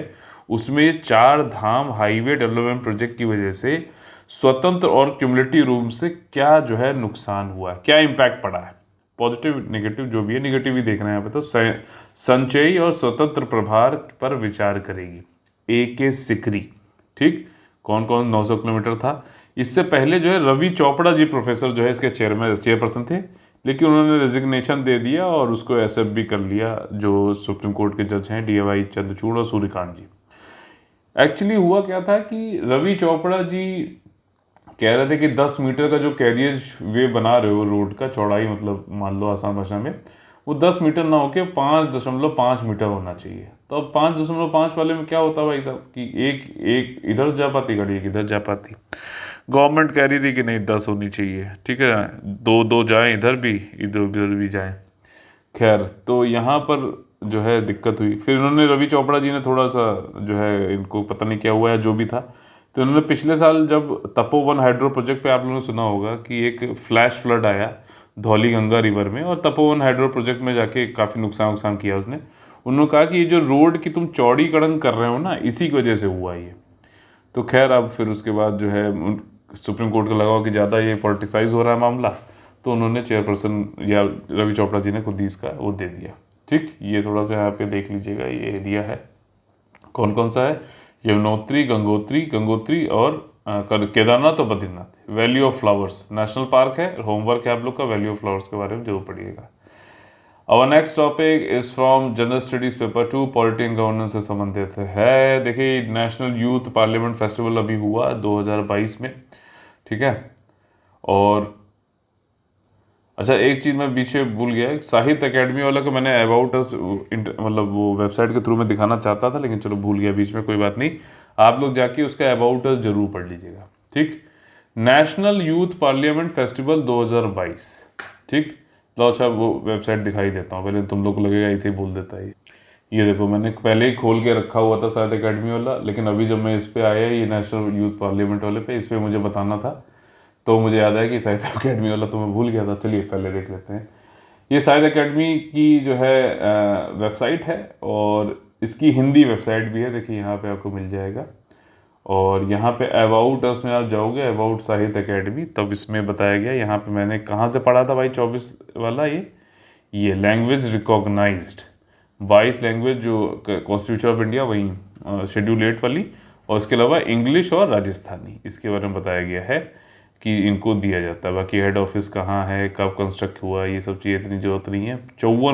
उसमें 4 धाम हाईवे डेवलपमेंट प्रोजेक्ट की वजह से स्वतंत्र और क्यूमुलेटिव रूप से क्या जो है नुकसान हुआ है, क्या इम्पैक्ट पड़ा है, पॉजिटिव नेगेटिव जो भी है, नेगेटिव ही देखना है यहाँ पे, तो संचयी और स्वतंत्र प्रभार पर विचार करेगी ए.के. सिकरी। ठीक, कौन कौन 900 किलोमीटर था। इससे पहले जो है रवि चोपड़ा जी प्रोफेसर जो है इसके चेयरपर्सन थे, लेकिन उन्होंने रेजिग्नेशन दे दिया और उसको एक्सेप्ट भी कर लिया जो सुप्रीम कोर्ट के जज हैं डी.वाई. चंद्रचूड़ और सूर्यकांत जी। एक्चुअली हुआ क्या था कि रवि चोपड़ा जी कह रहे थे कि 10 मीटर का जो कैरियज वे बना रहे हो रोड का चौड़ाई, मतलब मान लो आसान भाषा में, वो 10 मीटर ना होके 5.5 मीटर होना चाहिए। तो अब 5.5 वाले में क्या होता भाई साहब कि एक इधर जा पाती गाड़ी, एक इधर जा पाती। गवर्नमेंट कह रही थी कि नहीं 10 होनी चाहिए, ठीक है, दो दो जाएं, इधर भी इधर उधर भी जाएं। खैर, तो यहाँ पर जो है दिक्कत हुई। फिर इन्होंने रवि चोपड़ा जी ने थोड़ा सा जो है, इनको पता नहीं क्या हुआ है जो भी था, तो इन्होंने पिछले साल जब तपोवन हाइड्रो प्रोजेक्ट पे, आप लोगों ने सुना होगा कि एक फ्लैश फ्लड आया धौली गंगा रिवर में, और तपोवन हाइड्रो प्रोजेक्ट में जाके काफ़ी नुकसान किया उसने। उन्होंने कहा कि ये जो रोड की तुम चौड़ी कड़ंग कर रहे हो ना, इसी की वजह से हुआ ये। तो खैर, अब फिर उसके बाद जो है सुप्रीम कोर्ट को लगा कि ज़्यादा ये पॉलिटिसाइज हो रहा है मामला, तो उन्होंने चेयरपर्सन या रवि चोपड़ा जी ने खुद ही इसका वो दे दिया। ठीक, ये थोड़ा सा यहाँ पे देख लीजिएगा, ये एरिया है कौन कौन सा है, यमुनोत्री, गंगोत्री और केदारनाथ और Badrinath. Valley of flowers national park है, होमवर्क है आप लोग का, वैली ऑफ फ्लावर्स के बारे में जरूर पढ़िएगा। Our next topic is from general studies paper 2 polity and governance से संबंधित है। देखिए, नेशनल यूथ पार्लियामेंट फेस्टिवल अभी हुआ 2022 में, ठीक है। और अच्छा, एक चीज़ मैं बीच में भूल गया, साहित्य अकेडमी वाला को मैंने अबाउट अस मतलब वो वेबसाइट के थ्रू में दिखाना चाहता था, लेकिन चलो भूल गया बीच में, कोई बात नहीं। आप लोग जाके उसका अबाउट अस जरूर पढ़ लीजिएगा। ठीक, नेशनल यूथ पार्लियामेंट फेस्टिवल 2022। ठीक, लो अच्छा वो वेबसाइट दिखाई देता हूँ, पहले तुम लोग को लगेगा ऐसे ही बोल देता है। ये देखो, मैंने पहले ही खोल के रखा हुआ था साहित्य अकेडमी वाला, लेकिन अभी जब मैं इस पर आया, ये नेशनल यूथ पार्लियामेंट वाले पे, इस पर मुझे बताना था, तो मुझे याद आया कि साहित्य अकेडमी वाला तो मैं भूल गया था। चलिए पहले देख लेते हैं। ये साहित्य अकेडमी की जो है वेबसाइट है, और इसकी हिंदी वेबसाइट भी है, देखिए यहाँ पे आपको मिल जाएगा। और यहाँ पे अबाउट अस में आप जाओगे, अबाउट साहित्य अकेडमी, तब इसमें बताया गया। यहाँ पे मैंने कहाँ से पढ़ा था भाई 24 वाला, ये लैंग्वेज रिकॉग्नाइज्ड 22 लैंग्वेज जो कॉन्स्टिट्यूशन ऑफ इंडिया, वहीं शेड्यूल 8 वाली, और इसके अलावा इंग्लिश और राजस्थानी, इसके बारे में बताया गया है कि इनको दिया जाता है। बाकी हेड ऑफिस कहाँ है, कब कंस्ट्रक्ट हुआ, ये सब चीज़ें इतनी ज़रूरत नहीं है।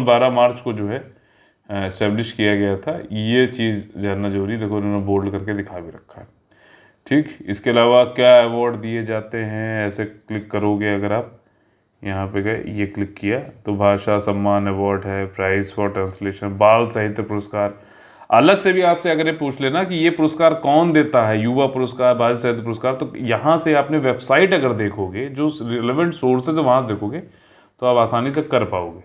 12 मार्च को जो है एस्टेब्लिश किया गया था, ये चीज़ जानना जरूरी। देखो, उन्होंने बोल्ड करके दिखा भी रखा है। ठीक, इसके अलावा क्या अवार्ड दिए जाते हैं, ऐसे क्लिक करोगे अगर आप यहाँ पे गए, ये क्लिक किया तो भाषा सम्मान अवार्ड है, प्राइज फॉर ट्रांसलेशन, बाल साहित्य पुरस्कार। अलग से भी आपसे अगर ये पूछ लेना कि ये पुरस्कार कौन देता है, युवा पुरस्कार, बाल साहित्य पुरस्कार, तो यहाँ से आपने वेबसाइट अगर देखोगे, जो रिलेवेंट सोर्सेज है वहाँ से देखोगे, तो आप आसानी से कर पाओगे।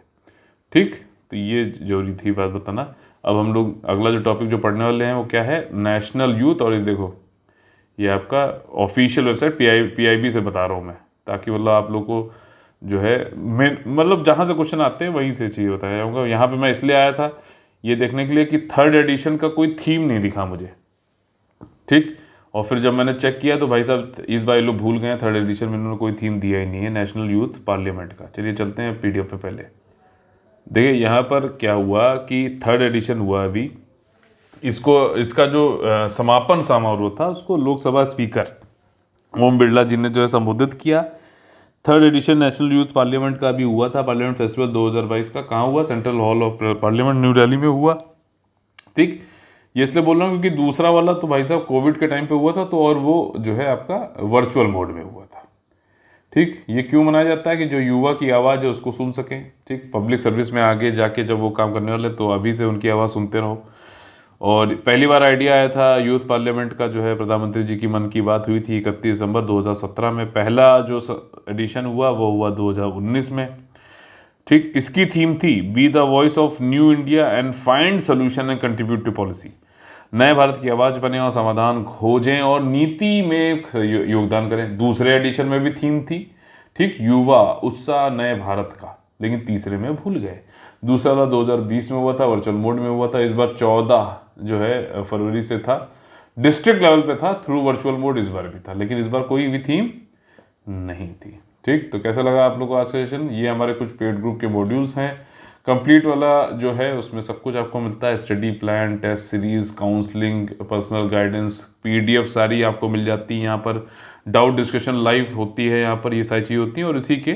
ठीक, तो ये जरूरी थी बात बताना। अब हम लोग अगला जो टॉपिक जो पढ़ने वाले हैं वो क्या है, नेशनल यूथ। और ये देखो, ये आपका ऑफिशियल वेबसाइट PIB से बता रहा हूँ मैं, ताकि मतलब आप लोग को जो है मैं मतलब जहाँ से क्वेश्चन आते हैं वहीं से चाहिए बताया जाऊँगा। यहाँ पे मैं इसलिए आया था ये देखने के लिए कि थर्ड एडिशन का कोई थीम नहीं दिखा मुझे, ठीक। और फिर जब मैंने चेक किया तो भाई साहब इस बार ये लोग भूल गए हैं, थर्ड एडिशन में इन्होंने कोई थीम दिया ही नहीं है नेशनल यूथ पार्लियामेंट का। चलिए चलते हैं PDF पे। पहले देखिए यहाँ पर क्या हुआ कि थर्ड एडिशन हुआ अभी, इसका जो समापन समारोह था उसको लोकसभा स्पीकर ओम बिरला जी ने जो है संबोधित किया। Third edition national youth parliament का भी हुआ था, पार्लियामेंट फेस्टिवल 2022 का। कहाँ हुआ? Central hall of parliament new Delhi में हुआ, ठीक। ये इसलिए बोल रहा हूँ क्योंकि दूसरा वाला तो भाई साहब कोविड के टाइम पे हुआ था, तो और वो जो है आपका वर्चुअल मोड में हुआ था, ठीक। ये क्यों मनाया जाता है कि जो युवा की आवाज़ है उसको सुन सकें, ठीक। पब्लिक सर्विस में आगे जाके जब वो काम करने वाले तो अभी से उनकी आवाज़ सुनते रहो। और पहली बार आइडिया आया था यूथ पार्लियामेंट का, जो है प्रधानमंत्री जी की मन की बात हुई थी 31 दिसंबर 2017 में। पहला जो एडिशन हुआ वो हुआ 2019 में, ठीक। इसकी थीम थी be the voice of new India and find solution and contribute to policy. नए भारत की आवाज़ बने और समाधान खोजें और नीति में योगदान करें। दूसरे एडिशन में भी थीम थी, ठीक, युवा उत्साह नए भारत का, लेकिन तीसरे में भूल गए। दूसरा वाला 2020 में हुआ था, वर्चुअल मोड में हुआ था। इस बार 14 जो है फरवरी से था, डिस्ट्रिक्ट लेवल पे था, थ्रू वर्चुअल मोड इस बार भी था, लेकिन इस बार कोई भी थीम नहीं थी, ठीक। तो कैसा लगा आप लोग को आज का सेशन? ये हमारे कुछ पेड ग्रुप के मॉड्यूल्स हैं। कंप्लीट वाला जो है उसमें सब कुछ आपको मिलता है, study plan, test series, counselling, personal guidance, PDF सारी आपको मिल जाती है यहाँ पर। डाउट डिस्कशन लाइव होती है यहाँ पर, ये सारी चीज़ें होती हैं। और इसी के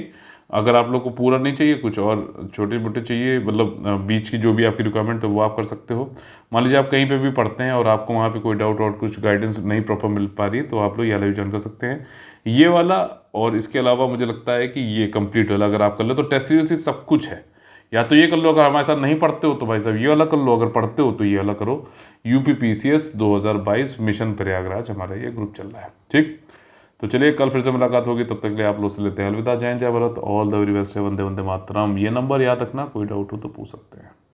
अगर आप लोग को पूरा नहीं चाहिए, कुछ और छोटे मोटे चाहिए, मतलब बीच की जो भी आपकी रिक्वायरमेंट है वो आप कर सकते हो। मान लीजिए आप कहीं पे भी पढ़ते हैं और आपको वहाँ पे कोई डाउट और कुछ गाइडेंस नहीं प्रॉपर मिल पा रही है, तो आप लोग ये वाला भी ज्वाइन कर सकते हैं, ये वाला। और इसके अलावा मुझे लगता है कि ये कंप्लीट वाला अगर आप कर लो तो टेस्ट सीरीज सब कुछ है। या तो ये कर लो, अगर हमारे साथ नहीं पढ़ते हो तो भाई साहब ये वाला कर लो, अगर पढ़ते हो तो ये वाला करो। UPPCS 2022 मिशन प्रयागराज हमारा ये ग्रुप चल रहा है, ठीक। तो चलिए कल फिर से मुलाकात होगी, तब तक के लिए आप लोग से लेते हैं अलविदा। जय जय Bharat, all the very best है, वंदे वंदे मातरम। ये नंबर याद रखना, कोई डाउट हो तो पूछ सकते हैं।